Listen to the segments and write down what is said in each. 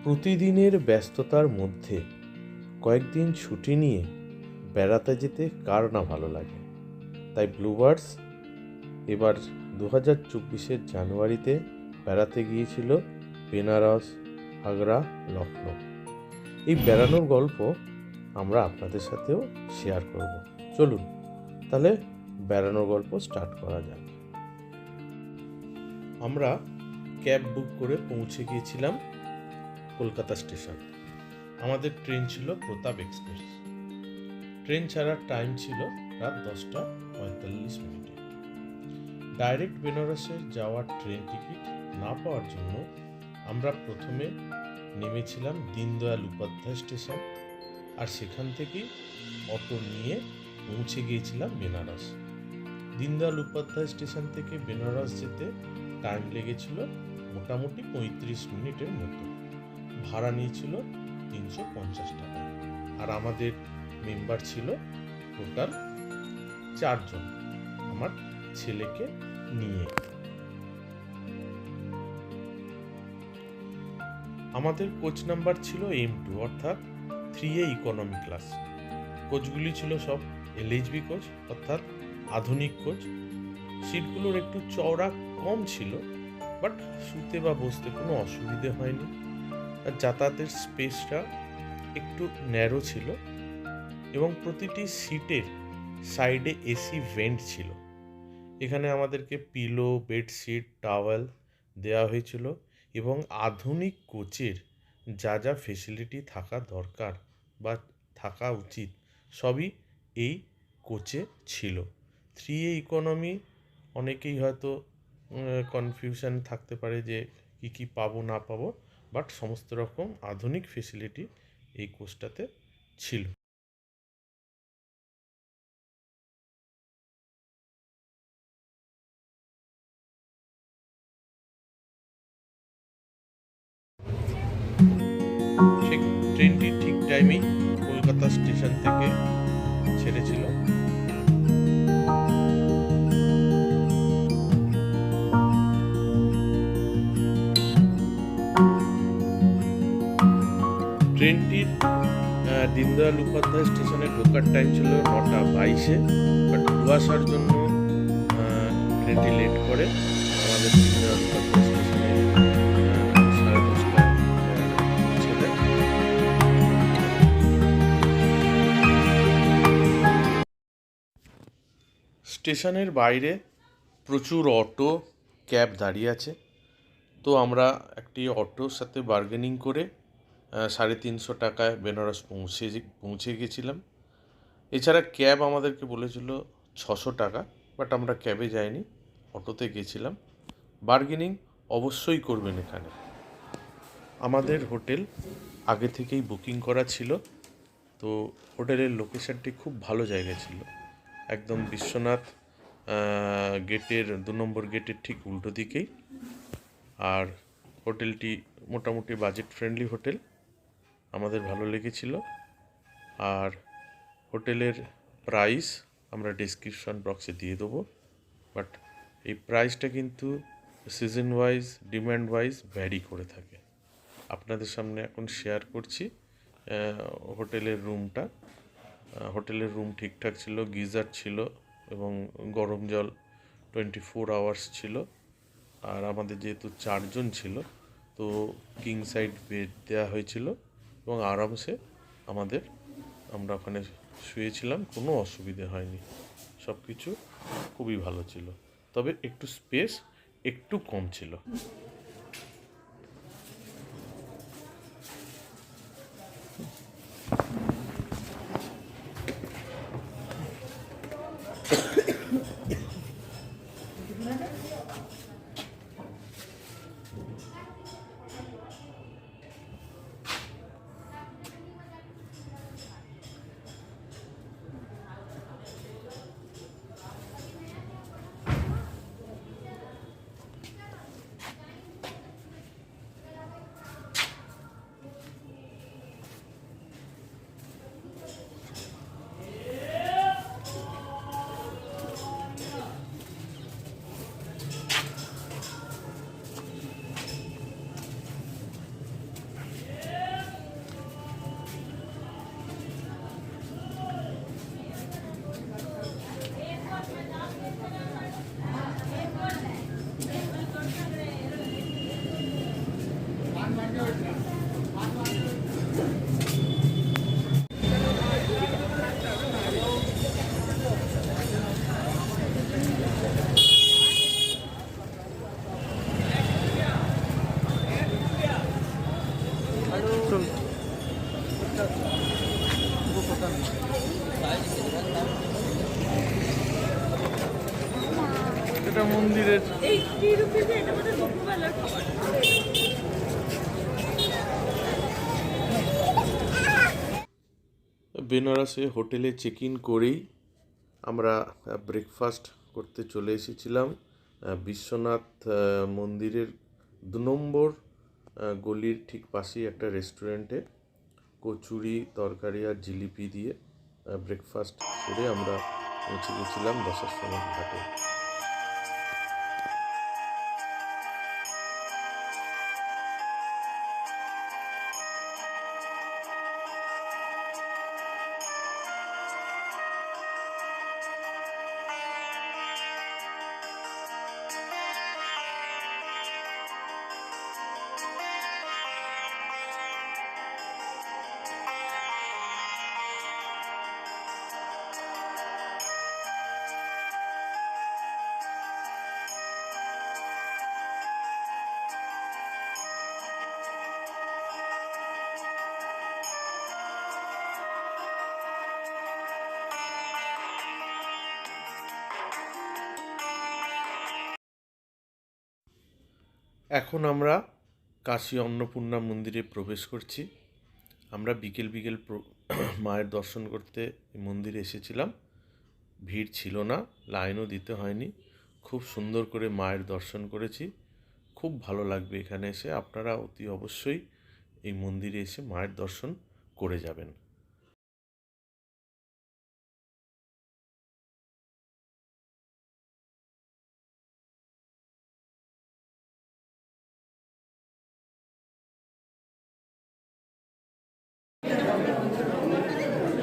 প্রতিদিনের ব্যস্ততার মধ্যে কয়েকদিন ছুটি নিয়ে বেড়াতে যেতে কার না ভালো লাগে। তাই ব্লুবার্ডস এবার 2024 জানুয়ারিতে বেড়াতে গিয়েছিল বেনারস, আগ্রা, লখনৌ। এই বেড়ানোর গল্প আমরা আপনাদের সাথেও শেয়ার করব। চলুন তাহলে বেড়ানোর গল্প স্টার্ট করা যাক। আমরা ক্যাব বুক করে পৌঁছে গিয়েছিলাম কলকাতা স্টেশন। আমাদের ট্রেন ছিল প্রতাপ এক্সপ্রেস। ট্রেন ছাড়ার টাইম ছিল রাত 10:45। ডাইরেক্ট বেনারসে যাওয়ার ট্রেন টিকিট না পাওয়ার জন্য আমরা প্রথমে নেমেছিলাম দীনদয়াল উপাধ্যায় স্টেশন, আর সেখান থেকেই অটো নিয়ে পৌঁছে গিয়েছিলাম বেনারস। দীনদয়াল উপাধ্যায় স্টেশন থেকে বেনারস যেতে টাইম লেগেছিল মোটামুটি 35 মিনিটের মতো। ভাড়া নিয়েছিল 350 টাকা, আর আমাদের মেম্বার ছিল টোটাল 4 জন, আমার ছেলেকে নিয়ে। আমাদের কোচ নাম্বার ছিল M2, অর্থাৎ 3A ইকোনমি ক্লাস। কোচগুলি ছিল সব LHB কোচ, অর্থাৎ আধুনিক কোচ। সিটগুলোর একটু চওড়া কম ছিল, বাট শুতে বা বসতে কোনো অসুবিধে হয়নি। আর যাতায়াতের স্পেসটা একটু ন্যারো ছিল, এবং প্রতিটি সিটের সাইডে এসি ভেন্ট ছিল। এখানে আমাদেরকে পিলো, বেডশিট, টাওয়েল দেওয়া হয়েছিল, এবং আধুনিক কোচের যা যা ফেসিলিটি থাকা দরকার বা থাকা উচিত সবই এই কোচে ছিল। 3A ইকোনমি, অনেকেই হয়তো কনফিউশন থাকতে পারে যে কি কি পাবো না পাবো, বাট সমস্ত রকম আধুনিক ফেসিলিটি এই কোচটাতে ছিল। ঠিক ট্রেনটি ঠিক টাইমেই কলকাতা স্টেশন থেকে ছেড়েছিল। ট্রেনটির দীনদয়াল উপাধ্যায় স্টেশনে ঢোকার টাইম ছিল 9:22, বাট কুয়াশার জন্য ট্রেনটি লেট করে আমাদের দীনদয়াল উপাধ্যায় স্টেশনে 10:30 পৌঁছে দেয়। স্টেশনের বাইরে প্রচুর অটো, ক্যাব দাঁড়িয়ে আছে। তো আমরা একটি অটোর সাথে বার্গেনিং করে 350 টাকায় বেনারস পৌঁছে গেছিলাম। এছাড়া ক্যাব আমাদেরকে বলেছিল 600 টাকা, বাট আমরা ক্যাবে যাইনি, অটোতে গেছিলাম। বার্গেনিং অবশ্যই করবেন এখানে। আমাদের হোটেল আগে থেকেই বুকিং করা ছিল, তো হোটেলের লোকেশানটি খুব ভালো জায়গায় ছিল, একদম বিশ্বনাথ গেটের 2 নম্বর গেটের ঠিক উল্টো দিকেই। আর হোটেলটি মোটামুটি বাজেট ফ্রেন্ডলি হোটেল, আমাদের ভালো লেগেছিল। আর হোটেলের প্রাইস আমরা ডেসক্রিপশন বক্সে দিয়ে দেবো, বাট এই প্রাইসটা কিন্তু season wise, demand wise vary করে থাকে। আপনাদের সামনে এখন শেয়ার করছি হোটেলের রুমটা। হোটেলের রুম ঠিকঠাক ছিল, গিজার ছিল, এবং গরম জল 24 আওয়ার্স ছিল। আর আমাদের যেহেতু 4 জন ছিল, তো কিং সাইড বেড দেওয়া হয়েছিল, এবং আরামসে আমরা ওখানে শুয়েছিলাম, কোনো অসুবিধে হয়নি। সব কিছু খুবই ভালো ছিল, তবে একটু স্পেস একটু কম ছিল। মন্দিরের। বেনারসে হোটেলে চেক ইন করেই আমরা ব্রেকফাস্ট করতে চলে এসেছিলাম বিশ্বনাথ মন্দিরের 2 নম্বর গলির ঠিক পাশেই একটা রেস্টুরেন্টে। কচুরি, তরকারি আর জিলিপি দিয়ে ব্রেকফাস্ট করে আমরা পৌঁছে গেছিলাম দশাশ্বমেধ ঘাটে। এখন আমরা কাশী অন্নপূর্ণা মন্দিরে প্রবেশ করছি। আমরা বিকেল বিকেল মায়ের দর্শন করতে মন্দিরে এসেছিলাম। ভিড় ছিল না, লাইনও দিতে হয়নি। খুব সুন্দর করে মায়ের দর্শন করেছি। খুব ভালো লাগবে এখানে এসে। আপনারা অতি অবশ্যই এই মন্দিরে এসে মায়ের দর্শন করে যাবেন।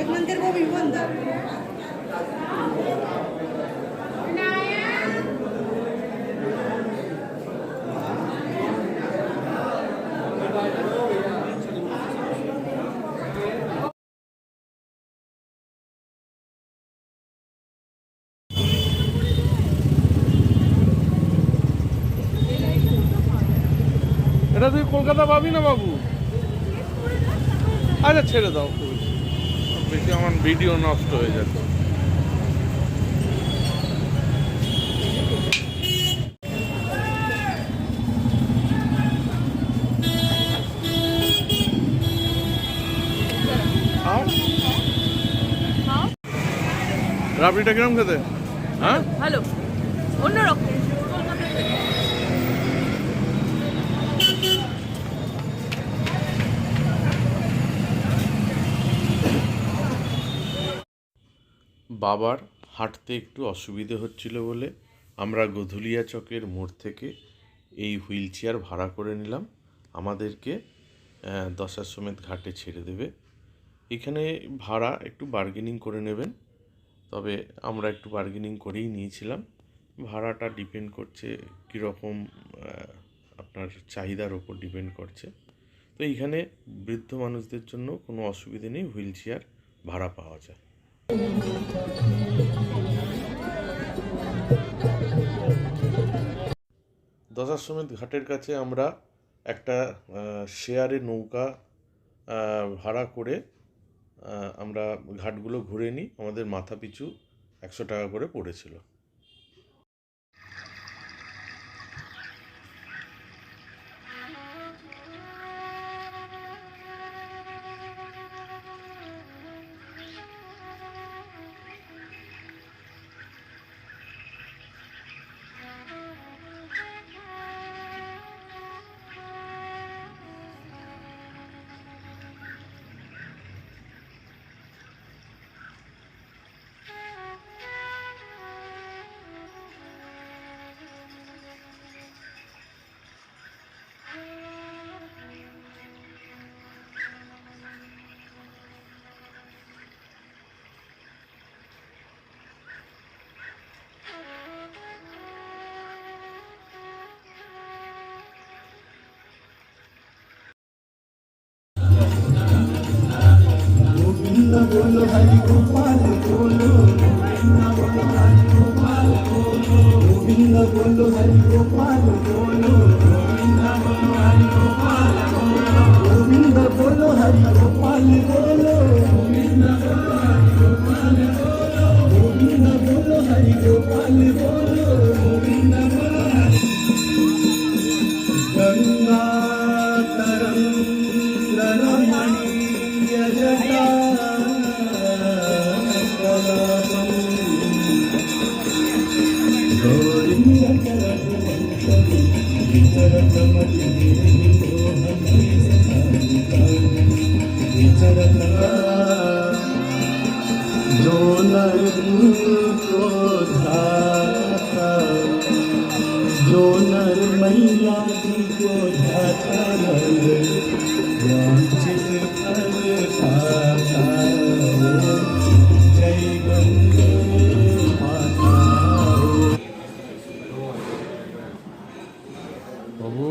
एक मंदिर वो भी बंद है। এটা তুই কলকাতা পাবি না বাবু? আচ্ছা ছেড়ে দাও, বেশি আমার ভিডিও নষ্ট হয়ে যাচ্ছে। রাবড়িটা কিরম খেতে? হ্যাঁ ভালো, অন্যরকম। বাবার হাঁটতে একটু অসুবিধে হচ্ছিল বলে আমরা গধুলিয়া চকের মোড় থেকে এই হুইল চেয়ার ভাড়া করে নিলাম। আমাদেরকে দশাশ্বমেধ ঘাটে ছেড়ে দেবে। এখানে ভাড়া একটু বার্গেনিং করে নেবেন, তবে আমরা একটু বার্গেনিং করেই নিয়েছিলাম। ভাড়াটা ডিপেন্ড করছে কীরকম আপনার চাহিদার ওপর ডিপেন্ড করছে। তো এইখানে বৃদ্ধ মানুষদের জন্য কোনো অসুবিধে নেই, হুইল চেয়ার ভাড়া পাওয়া যায়। দশাশ্বমেধ ঘাটের কাছে আমরা একটা শেয়ারে নৌকা ভাড়া করে আমরা ঘাটগুলো ঘুরে নিই। আমাদের মাথা পিছু 100 টাকা করে পড়েছিল। बोलो हरि गोपाल बोलो, बोलो हरि गोपाल बोलो, गोविंद बोलो हरि गोपाल बोलो, बोलो हरि गोपाल बोलो, गोविंद बोलो हरि गोपाल बोलो, गोविंद बोलो हरि गोपाल बोलो, गोविंद बोलो हरि गोपाल बोलो, गोविंद जो नर को धाता, जो नर मैया जी को धाता, वांछित फल पाता। जय गंगे माता। বাবু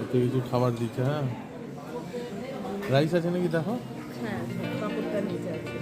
এত কিছু খাবার দিচ্ছে। হ্যাঁ, রাইস আছে নাকি দেখো। হ্যাঁ, কাপড়টা নিচে আছে।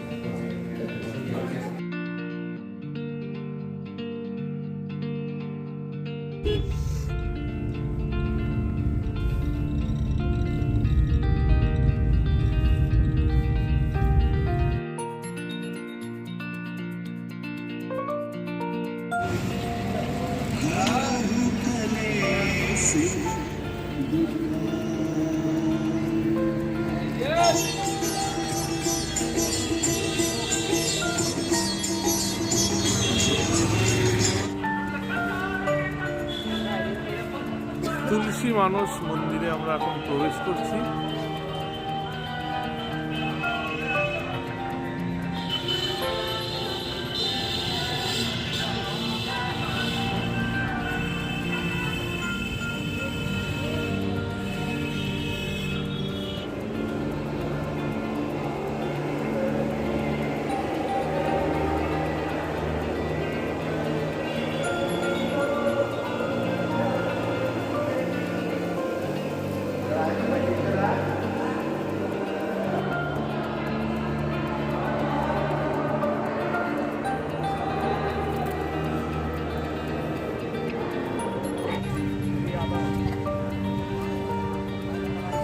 তুলসী মানস মন্দিরে আমরা এখন প্রবেশ করছি।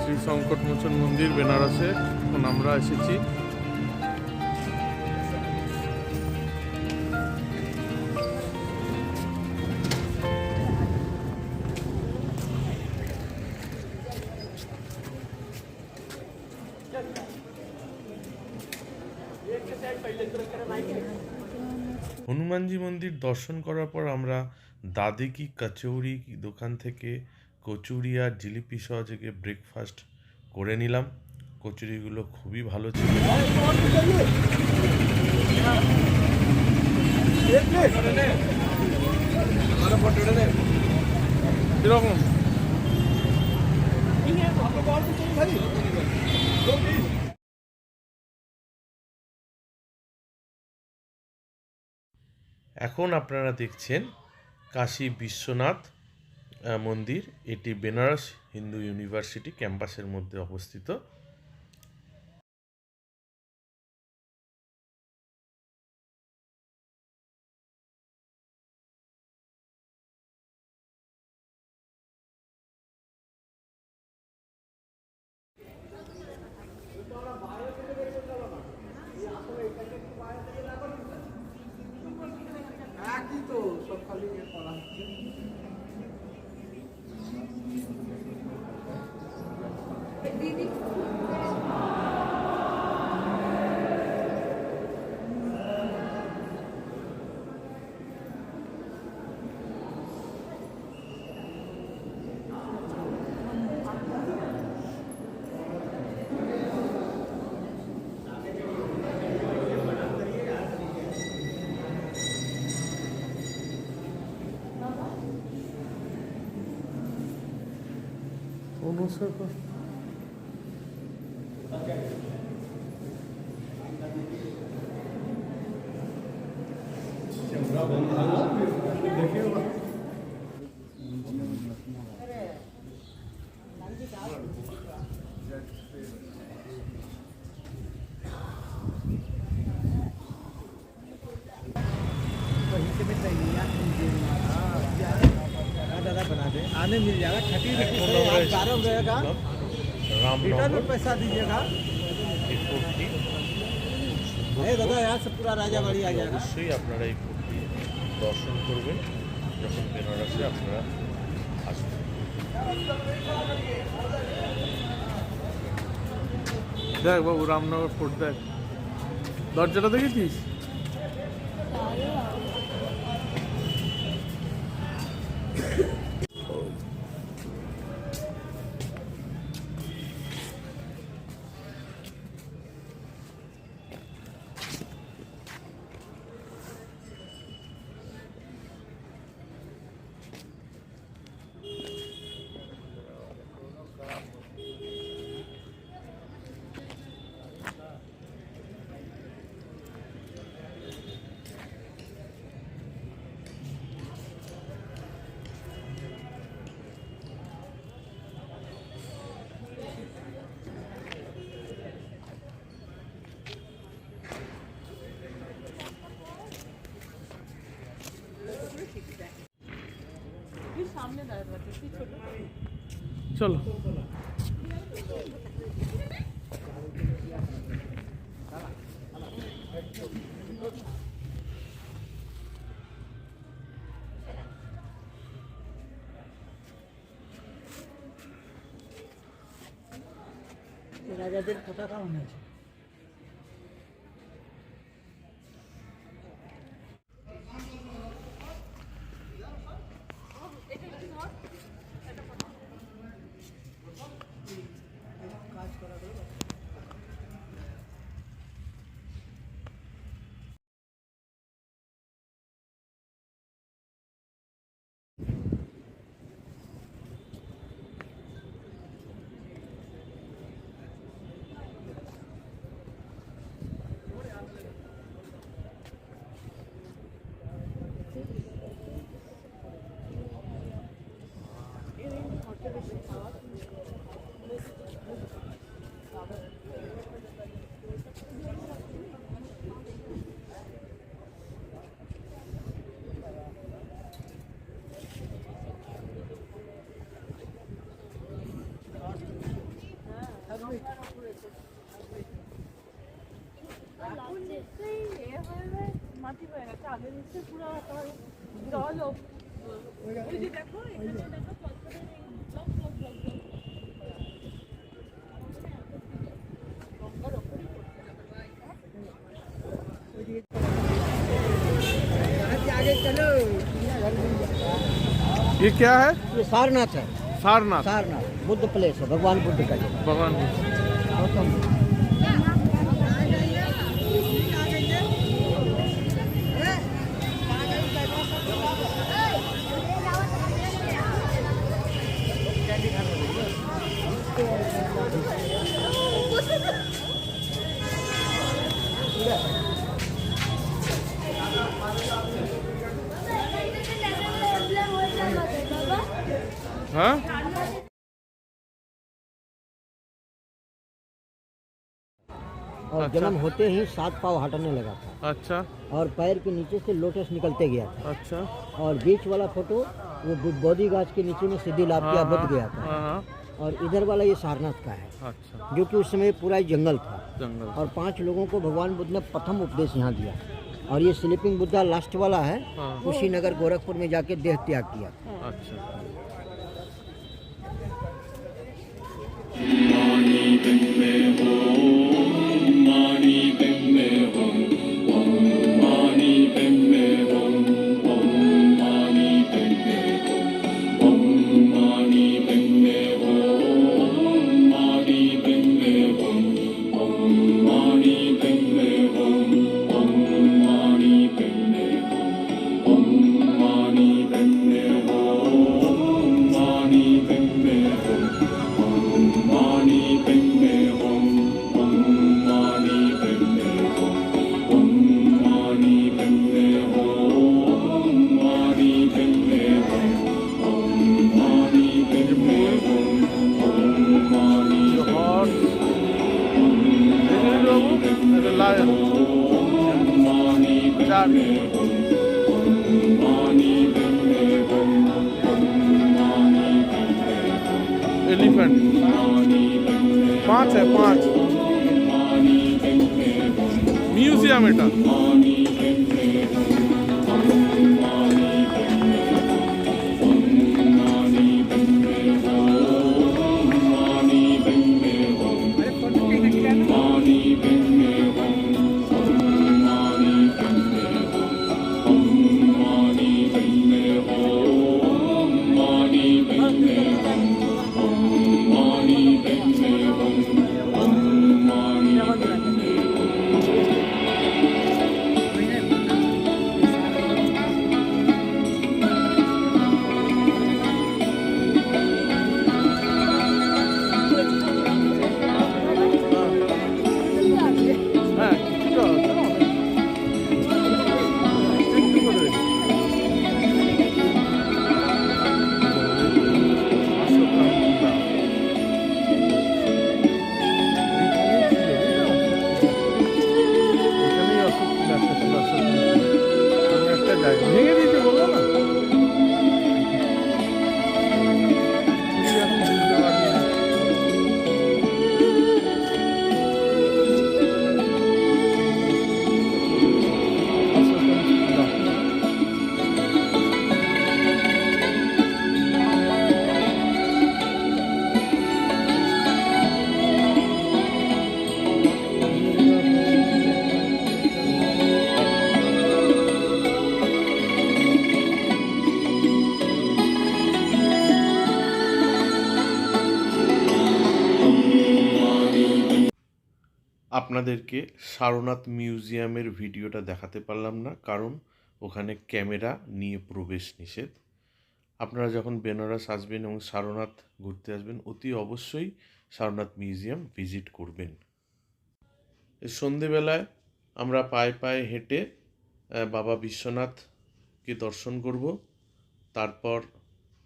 শ্রী সংকটমোচন মন্দির বেনারসে এখন আমরা এসেছি। হনুমানজি মন্দির দর্শন করার পর আমরা দাদি কি কচৌরি দোকান থেকে কচুরি আর জিলিপি সহযোগে ব্রেকফাস্ট করে নিলাম। কচুরিগুলো খুবই ভালো ছিল। কিরকম? এখন আপনারা দেখছেন কাশী বিশ্বনাথ মন্দির। এটি বেনারস হিন্দু ইউনিভার্সিটি ক্যাম্পাসের মধ্যে অবস্থিত। आने मिल जाएगा 30 रुपीज़ से आप गारम रहेगा रिटर्न में पैसा दीजिएगा। दादा यहाँ से पूरा राजाबाड़ी आ जाएगा। অবশ্যই আপনারা এই ফোর্টটি দর্শন করবেন। যখন বেনারসে আপনারা আসবেন। দেখ বাবু, রামনগর ফোর্ট দেখ, দরজাটা দেখেছিস? সামনে দাঁড়াতে তুই ছোট চলো। রাজাদের পতাকা মনে আছে। মাটি হয়ে গেছে, আগে নিচে পুরো একেবারে জল ওই যে দেখো এখানে দেখো পথরের এই ব্লক ব্লক ব্লক গঙ্গার ওপরেই आगे चलो। ये क्या है? ये सारनाथ है। सारनाथ, सारनाथ बुद्ध प्लेस है, भगवान बुद्ध का जगह। भगवान गौतम बुद्ध। हाँ, और अच्छा। जन्म होते ही 7 पाँव हटने लगा था अच्छा और पैर के नीचे से लोटस निकलते गया था। अच्छा। और बीच वाला फोटो वो बोधि गाछ के नीचे में सीधी लाभ किया बुद्ध गया था। हाँ, और इधर वाला ये सारनाथ का है, अच्छा। जो कि उस समय पूरा ही जंगल था। जंगल। और 5 लोगों को भगवान बुद्ध ने प्रथम उपदेश यहाँ दिया। और ये स्लीपिंग बुद्धा लास्ट वाला है, हाँ। कुशीनगर गोरखपुर में जाके देह त्याग किया। अच्छा। एलिफेंट 5 है, 5 म्यूजियम এটা। আপনাদেরকে সারনাথ মিউজিয়ামের ভিডিওটা দেখাতে পারলাম না, কারণ ওখানে ক্যামেরা নিয়ে প্রবেশ নিষেধ। আপনারা যখন বেনারস আসবেন এবং সারনাথ ঘুরতে আসবেন, অতি অবশ্যই সারনাথ মিউজিয়াম ভিজিট করবেন। এই সন্ধেবেলায় আমরা পায়ে পায়ে হেঁটে বাবা বিশ্বনাথকে দর্শন করব। তারপর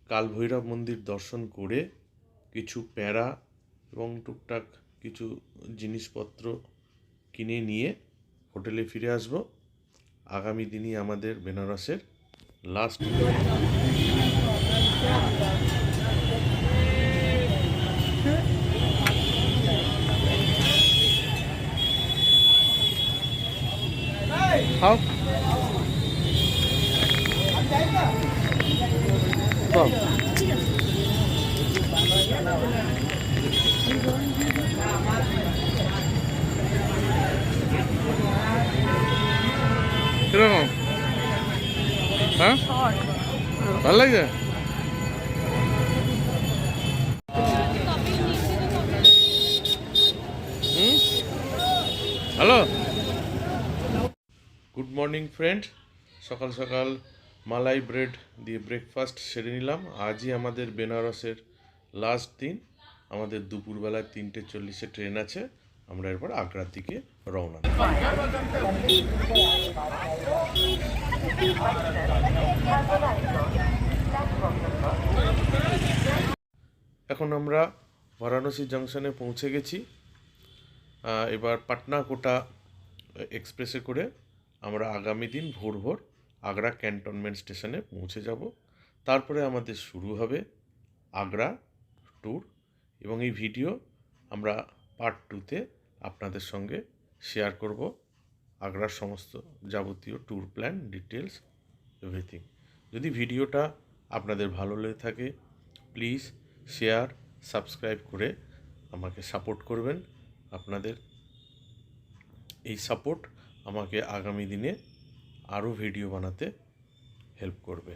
কালভৈরব মন্দির দর্শন করে কিছু প্যাঁড়া এবং টুকটাক কিছু জিনিসপত্র কিনে নিয়ে হোটেলে ফিরে আসব। আগামী দিনই আমাদের বেনারসের লাস্ট। কিরকম? হ্যাঁ, ভালো লাগছে। Hello, good morning friend. সকাল সকাল মালাই ব্রেড দিয়ে ব্রেকফাস্ট সেরে নিলাম। আজই আমাদের বেনারসের লাস্ট দিন। আমাদের দুপুরবেলায় 3:40 ট্রেন আছে। আমরা এরপর আগ্রার দিকে রওনা। এখন আমরা বারাণসী জংশনে পৌঁছে গেছি। এবার পাটনা কোটা এক্সপ্রেসে করে আমরা আগামী দিন ভোর ভোর আগ্রা ক্যান্টনমেন্ট স্টেশনে পৌঁছে যাব। তারপরে আমাদের শুরু হবে আগ্রা ট্যুর, এবং এই ভিডিও আমরা পার্ট 2-তে আপনাদের সঙ্গে শেয়ার করব। আগ্রার সমস্ত যাবতীয় ট্যুর প্ল্যান, ডিটেলস, এভরিথিং। যদি ভিডিওটা আপনাদের ভালো লেগে থাকে, প্লিজ শেয়ার, সাবস্ক্রাইব করে আমাকে সাপোর্ট করবেন। আপনাদের এই সাপোর্ট আমাকে আগামী দিনে আরও ভিডিও বানাতে হেল্প করবে।